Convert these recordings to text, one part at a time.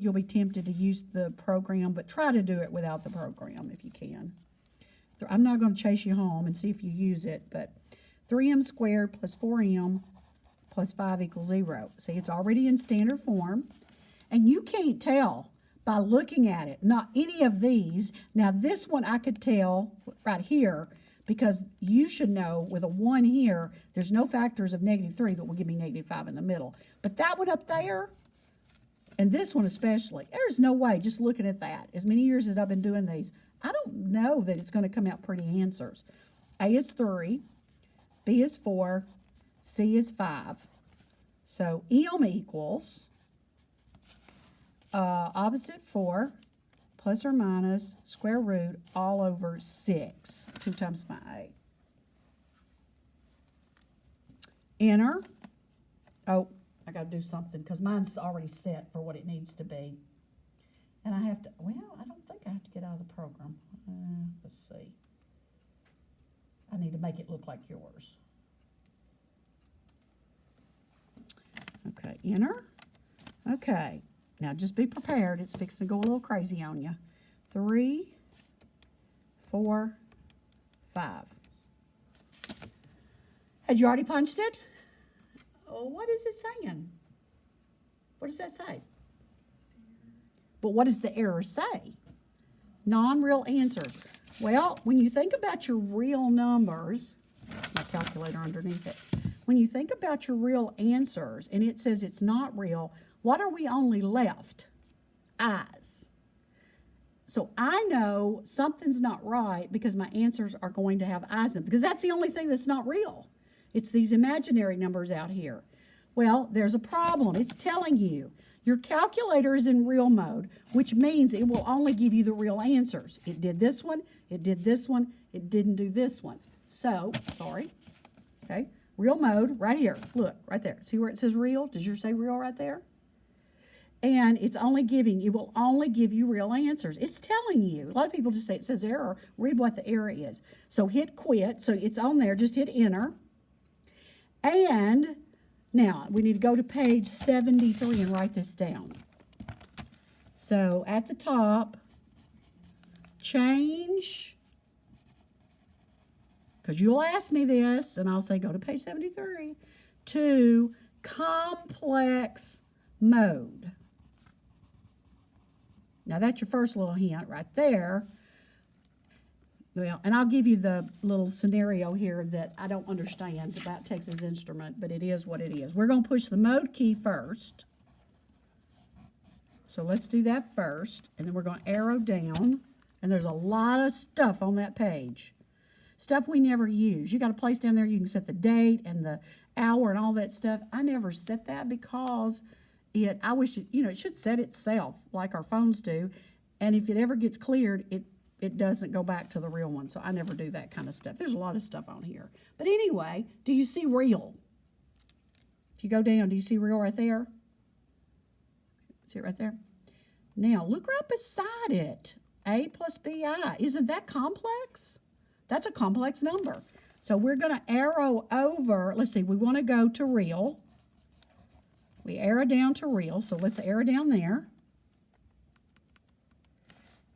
you'll be tempted to use the program, but try to do it without the program if you can. I'm not going to chase you home and see if you use it, but 3m squared plus 4m plus 5 equals 0. See, it's already in standard form, and you can't tell by looking at it, not any of these. Now, this one I could tell right here, because you should know with a 1 here, there's no factors of -3 that will give me -5 in the middle. But that one up there, and this one especially, there's no way, just looking at that, as many years as I've been doing these, I don't know that it's going to come out pretty answers. A is 3, B is 4, C is 5. So M equals opposite 4 plus or minus square root all over 6, 2 times my A. Enter. Oh, I got to do something because mine's already set for what it needs to be. And I have to, well, I don't think I have to get out of the program. Let's see. I need to make it look like yours. Okay, enter. Okay, now just be prepared. It's fixing to go a little crazy on you. 3, 4, 5. Had you already punched it? Oh, what is it saying? What does that say? But what does the error say? Non-real answers. Well, when you think about your real numbers, that's my calculator underneath it. When you think about your real answers and it says it's not real, what are we only left? I's. So I know something's not right because my answers are going to have I's in them, because that's the only thing that's not real. It's these imaginary numbers out here. Well, there's a problem. It's telling you your calculator is in real mode, which means it will only give you the real answers. It did this one, it did this one, it didn't do this one. So, sorry, okay, real mode right here. Look, right there. See where it says real? Does yours say real right there? And it's only giving, it will only give you real answers. It's telling you. A lot of people just say it says error. Read what the error is. So hit quit. So it's on there. Just hit enter. And now we need to go to page 73 and write this down. So at the top, change, because you'll ask me this, and I'll say go to page 73, to complex mode. Now that's your first little hint right there. Well, and I'll give you the little scenario here that I don't understand about Texas Instrument, but it is what it is. We're going to push the mode key first. So let's do that first, and then we're going to arrow down, and there's a lot of stuff on that page. Stuff we never use. You got a place down there you can set the date and the hour and all that stuff. I never set that because I wish it should set itself like our phones do, and if it ever gets cleared, it doesn't go back to the real one, so I never do that kind of stuff. There's a lot of stuff on here. But anyway, do you see real? If you go down, do you see real right there? See it right there? Now, look right beside it. A plus BI. Isn't that complex? That's a complex number. So we're going to arrow over. Let's see, we want to go to real. We arrow down to real, so let's arrow down there.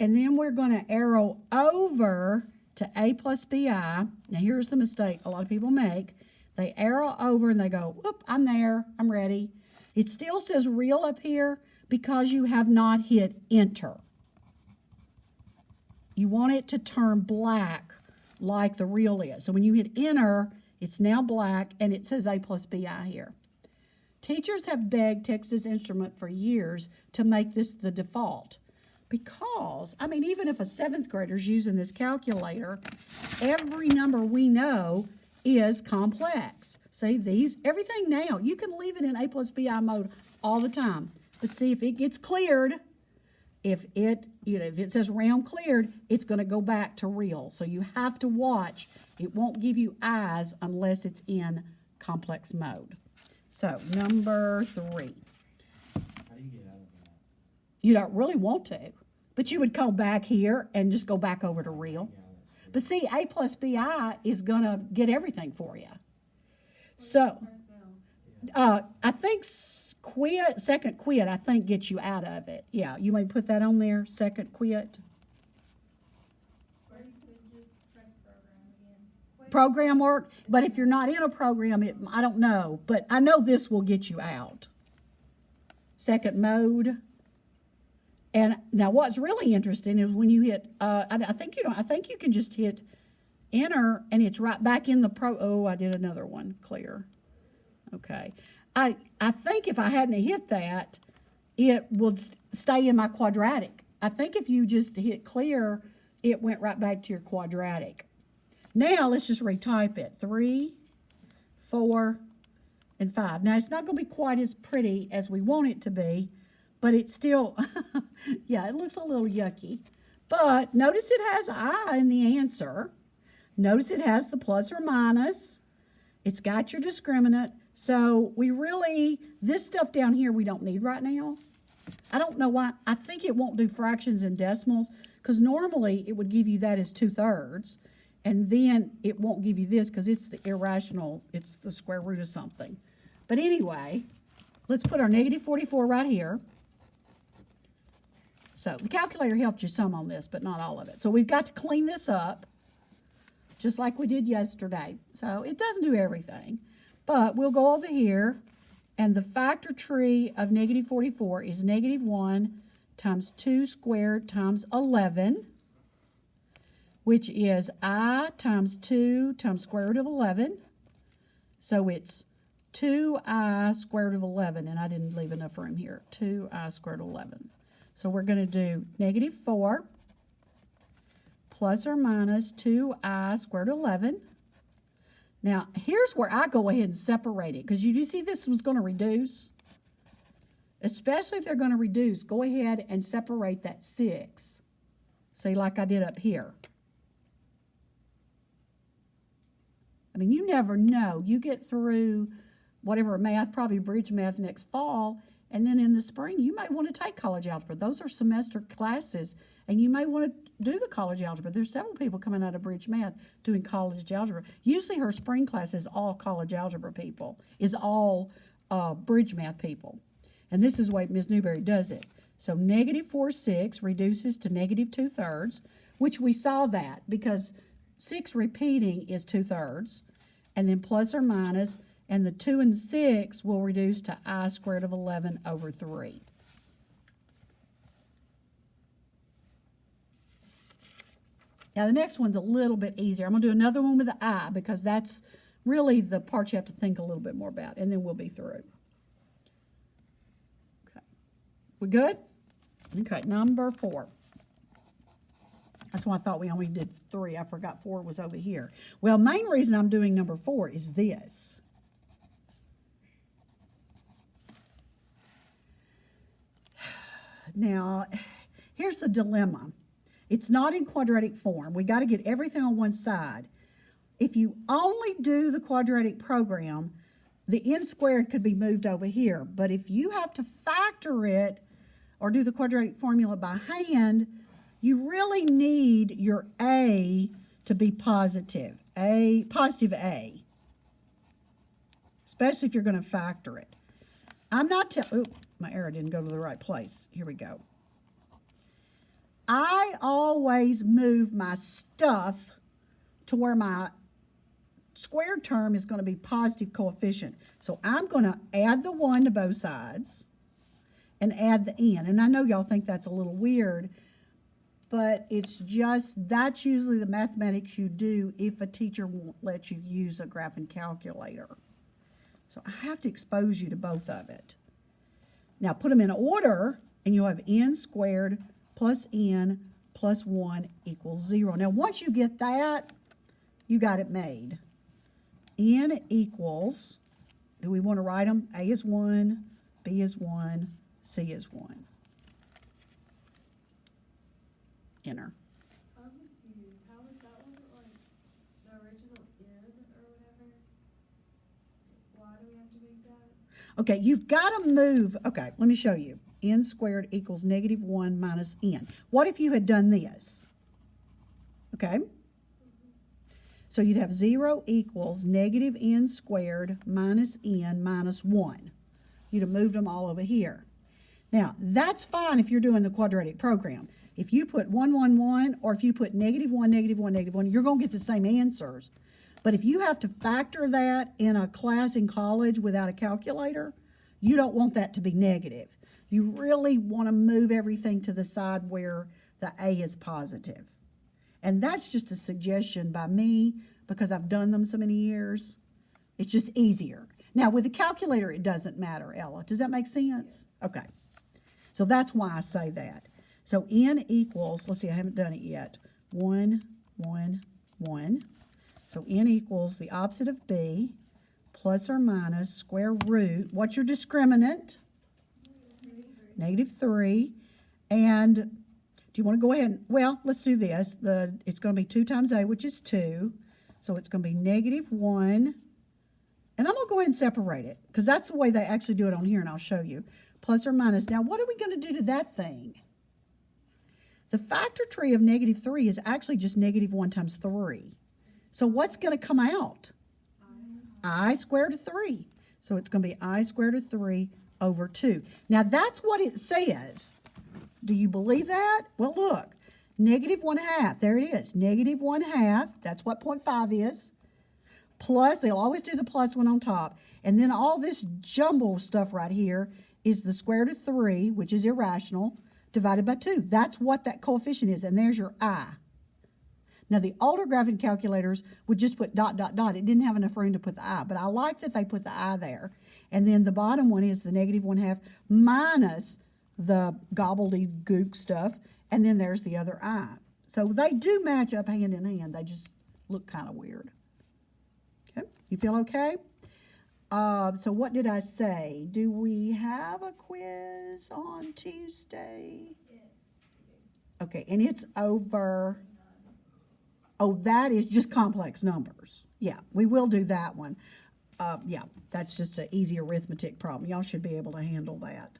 And then we're going to arrow over to A plus BI. Now, here's the mistake a lot of people make. They arrow over and they go, whoop, I'm there, I'm ready. It still says real up here because you have not hit enter. You want it to turn black like the real is. So when you hit enter, it's now black and it says A plus BI here. Teachers have begged Texas Instrument for years to make this the default. Because, I mean, even if a 7th grader's using this calculator, every number we know is complex. See, everything now, you can leave it in A plus BI mode all the time. But see, if it gets cleared, if it says round cleared, it's going to go back to real. So you have to watch. It won't give you I's unless it's in complex mode. So, number 3. How do you get out of that? You don't really want to, but you would go back here and just go back over to real. Yeah, that's true. But see, A plus BI is going to get everything for you. So, I think second quit, I think gets you out of it. Yeah, you may put that on there, second quit. Or you could just press program again. Program work, but if you're not in a program, I don't know, but I know this will get you out. Second mode. And now what's really interesting is when you hit, I think you can just hit enter and it's right back in the oh, I did another one, clear. Okay. I think if I hadn't hit that, it would stay in my quadratic. I think if you just hit clear, it went right back to your quadratic. Now let's just retype it. 3, 4, and 5. Now it's not going to be quite as pretty as we want it to be, but it's still, yeah, it looks a little yucky. But notice it has I in the answer. Notice it has the plus or minus. It's got your discriminant. So we really, this stuff down here we don't need right now. I don't know why. I think it won't do fractions and decimals because normally it would give you that as 2/3. And then it won't give you this because it's the irrational, it's the square root of something. But anyway, let's put our negative 44 right here. So the calculator helped you some on this, but not all of it. So we've got to clean this up, just like we did yesterday. So it doesn't do everything. But we'll go over here, and the factor tree of negative 44 is negative 1 times 2 squared times 11, which is I times 2 times square root of 11. So it's 2I square root of 11, and I didn't leave enough room here. 2I squared of 11. So we're going to do negative 4 plus or minus 2I squared of 11. Now, here's where I go ahead and separate it, because you do see this one's going to reduce. Especially if they're going to reduce, go ahead and separate that 6. See, like I did up here. I mean, you never know. You get through whatever math, probably bridge math next fall, and then in the spring, you might want to take college algebra. Those are semester classes, and you may want to do the college algebra. There's several people coming out of bridge math doing college algebra. Usually her spring class is all college algebra people, is all bridge math people. And this is the way Ms. Newberry does it. So negative 4, 6 reduces to negative 2/3, which we saw that because 6 repeating is 2/3, and then plus or minus, and the 2 and 6 will reduce to I squared of 11 over 3. Now the next one's a little bit easier. I'm going to do another one with the I because that's really the part you have to think a little bit more about, and then we'll be through. Okay. We good? Okay, number 4. That's why I thought we only did 3. I forgot 4 was over here. Well, main reason I'm doing number 4 is this. Now, here's the dilemma. It's not in quadratic form. We got to get everything on one side. If you only do the quadratic program, the n squared could be moved over here. But if you have to factor it or do the quadratic formula by hand, you really need your A to be positive. Positive A. Especially if you're going to factor it. I'm not my arrow didn't go to the right place. Here we go. I always move my stuff to where my squared term is going to be positive coefficient. So I'm going to add the 1 to both sides and add the n. And I know y'all think that's a little weird, but it's just, that's usually the mathematics you do if a teacher won't let you use a graphing calculator. So I have to expose you to both of it. Now put them in order, and you'll have n squared plus n plus 1 equals 0. Now once you get that, you got it made. N equals, do we want to write them? A is 1, B is 1, C is 1. Enter. I'm confused. How is that wasn't like the original n or whatever? Why do we have to make that? Okay, you've got to move. Okay, let me show you. N squared equals negative 1 minus n. What if you had done this? Okay? So you'd have 0 equals negative n squared minus n minus 1. You'd have moved them all over here. Now, that's fine if you're doing the quadratic program. If you put 1, 1, 1, or if you put negative 1, negative 1, negative 1, you're going to get the same answers. But if you have to factor that in a class in college without a calculator, you don't want that to be negative. You really want to move everything to the side where the A is positive. And that's just a suggestion by me because I've done them so many years. It's just easier. Now, with the calculator, it doesn't matter, Ella. Does that make sense? Okay. So that's why I say that. So n equals, let's see, I haven't done it yet. 1, 1, 1. So n equals the opposite of b plus or minus square root. What's your discriminant? Negative 3. And do you want to go ahead? Well, let's do this. It's going to be 2 times a, which is 2. So it's going to be negative 1. And I'm going to go ahead and separate it because that's the way they actually do it on here, and I'll show you. Plus or minus. Now, what are we going to do to that thing? The factor tree of negative 3 is actually just negative 1 times 3. So what's going to come out? I squared of 3. So it's going to be I squared of 3 over 2. Now, that's what it says. Do you believe that? Well, look. Negative 1/2. There it is. Negative 1/2. That's what 0.5 is. Plus, they'll always do the plus one on top. And then all this jumble stuff right here is the square root of 3, which is irrational, divided by 2. That's what that coefficient is, and there's your I. Now, the older graphing calculators would just put dot, dot, dot. It didn't have enough room to put the I, but I like that they put the I there. And then the bottom one is the negative 1/2 minus the gobbledygook stuff, and then there's the other I. So they do match up hand in hand. They just look kind of weird. Okay, you feel okay? So what did I say? Do we have a quiz on Tuesday? Yes. Okay, and it's over. Oh, that is just complex numbers. Yeah, we will do that one. Yeah, that's just an easy arithmetic problem. Y'all should be able to handle that.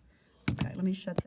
Okay, let me shut that.